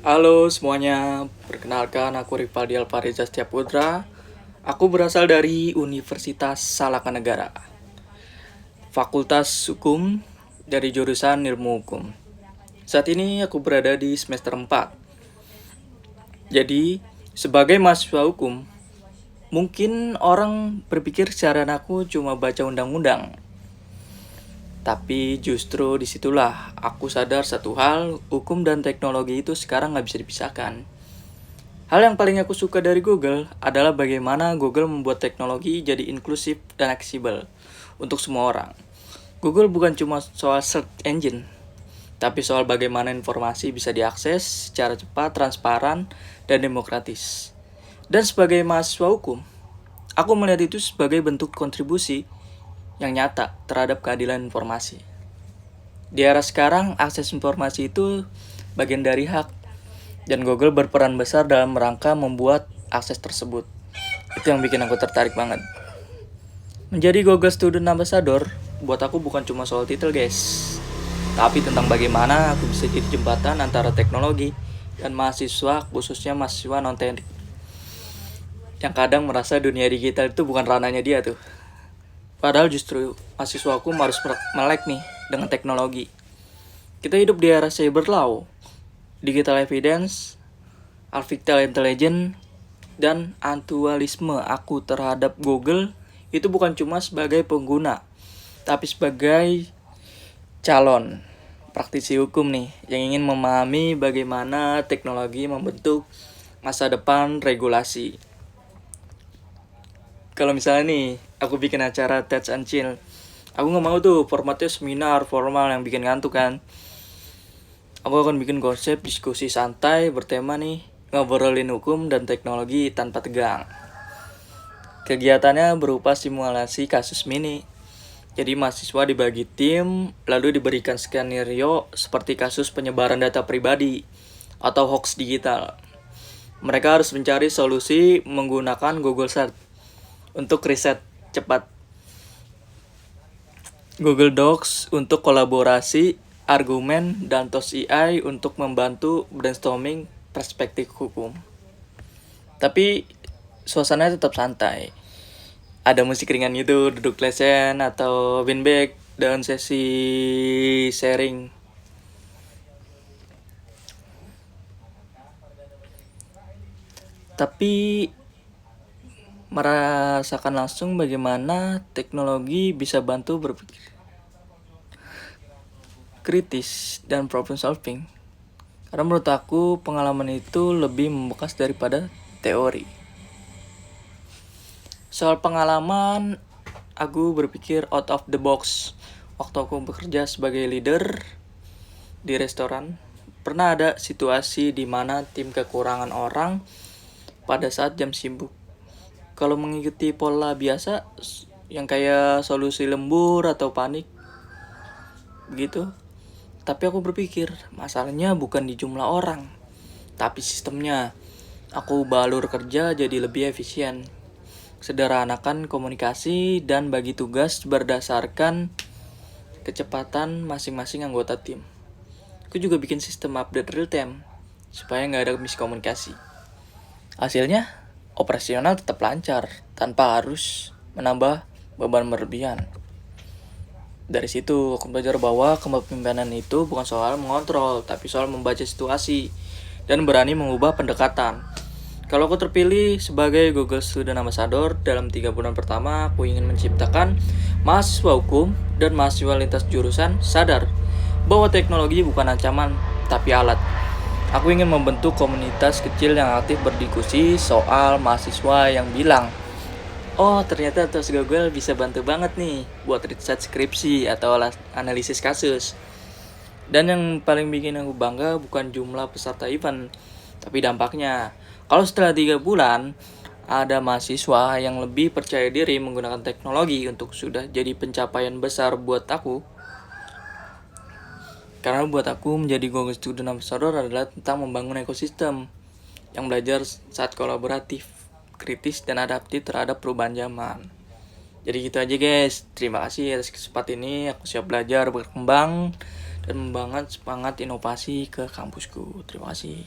Halo semuanya, perkenalkan aku Rivaldi Alvareza Setiaputra. Aku berasal dari Universitas Salaka Negara, Fakultas Hukum dari jurusan Ilmu Hukum. Saat ini aku berada di semester 4. Jadi, sebagai mahasiswa hukum, mungkin orang berpikir cara aku cuma baca undang-undang. Tapi justru disitulah aku sadar satu hal, hukum dan teknologi itu sekarang nggak bisa dipisahkan. Hal yang paling aku suka dari Google adalah bagaimana Google membuat teknologi jadi inklusif dan aksesibel untuk semua orang. Google bukan cuma soal search engine, tapi soal bagaimana informasi bisa diakses secara cepat, transparan, dan demokratis. Dan sebagai mahasiswa hukum, aku melihat itu sebagai bentuk kontribusi yang nyata terhadap keadilan informasi. Di era sekarang, akses informasi itu bagian dari hak, dan Google berperan besar dalam rangka membuat akses tersebut. Itu yang bikin aku tertarik banget. Menjadi Google Student Ambassador buat aku bukan cuma soal titel guys, tapi tentang bagaimana aku bisa jadi jembatan antara teknologi dan mahasiswa, khususnya mahasiswa non-teknik yang kadang merasa dunia digital itu bukan ranahnya dia tuh. Padahal justru mahasiswa aku harus melek nih dengan teknologi. Kita hidup di era cyber law, digital evidence, artificial intelligence, dan antualisme aku terhadap Google itu bukan cuma sebagai pengguna, tapi sebagai calon praktisi hukum nih yang ingin memahami bagaimana teknologi membentuk masa depan regulasi. Kalau misalnya nih, aku bikin acara TED and Chill, aku nggak mau tuh formatnya seminar formal yang bikin ngantuk kan. Aku akan bikin konsep diskusi santai bertema nih, ngobrolin hukum dan teknologi tanpa tegang. Kegiatannya berupa simulasi kasus mini. Jadi mahasiswa dibagi tim, lalu diberikan skenario seperti kasus penyebaran data pribadi atau hoax digital. Mereka harus mencari solusi menggunakan Google Search untuk riset cepat, Google Docs untuk kolaborasi, argumen, dan TOS AI untuk membantu brainstorming perspektif hukum. Tapi suasananya tetap santai. Ada musik ringan gitu, duduk lesen atau beanbag, dan sesi sharing. Tapi merasakan langsung bagaimana teknologi bisa bantu berpikir kritis dan problem solving. Karena menurut aku pengalaman itu lebih membekas daripada teori. Soal pengalaman, aku berpikir out of the box. Waktu aku bekerja sebagai leader di restoran, pernah ada situasi di mana tim kekurangan orang pada saat jam sibuk. Kalau mengikuti pola biasa, yang kayak solusi lembur atau panik, gitu. Tapi aku berpikir, masalahnya bukan di jumlah orang, tapi sistemnya. Aku balur kerja jadi lebih efisien, sederhanakan komunikasi, dan bagi tugas berdasarkan kecepatan masing-masing anggota tim. Aku juga bikin sistem update real time, supaya nggak ada miskomunikasi. Hasilnya, operasional tetap lancar, tanpa harus menambah beban berlebihan. Dari situ, aku belajar bahwa kepemimpinan itu bukan soal mengontrol, tapi soal membaca situasi dan berani mengubah pendekatan. Kalau aku terpilih sebagai Google Student Ambassador dalam 3 bulan pertama, aku ingin menciptakan mahasiswa hukum dan mahasiswa lintas jurusan sadar bahwa teknologi bukan ancaman, tapi alat. Aku ingin membentuk komunitas kecil yang aktif berdiskusi soal mahasiswa yang bilang, oh ternyata tes Google bisa bantu banget nih buat riset skripsi atau analisis kasus. Dan yang paling bikin aku bangga bukan jumlah peserta event, tapi dampaknya. Kalau setelah 3 bulan, ada mahasiswa yang lebih percaya diri menggunakan teknologi untuk sudah jadi pencapaian besar buat aku. Karena buat aku menjadi Google Student Ambassador adalah tentang membangun ekosistem yang belajar saat kolaboratif, kritis, dan adaptif terhadap perubahan zaman. Jadi gitu aja guys, terima kasih atas kesempatan ini. Aku siap belajar, berkembang, dan membangun semangat inovasi ke kampusku. Terima kasih.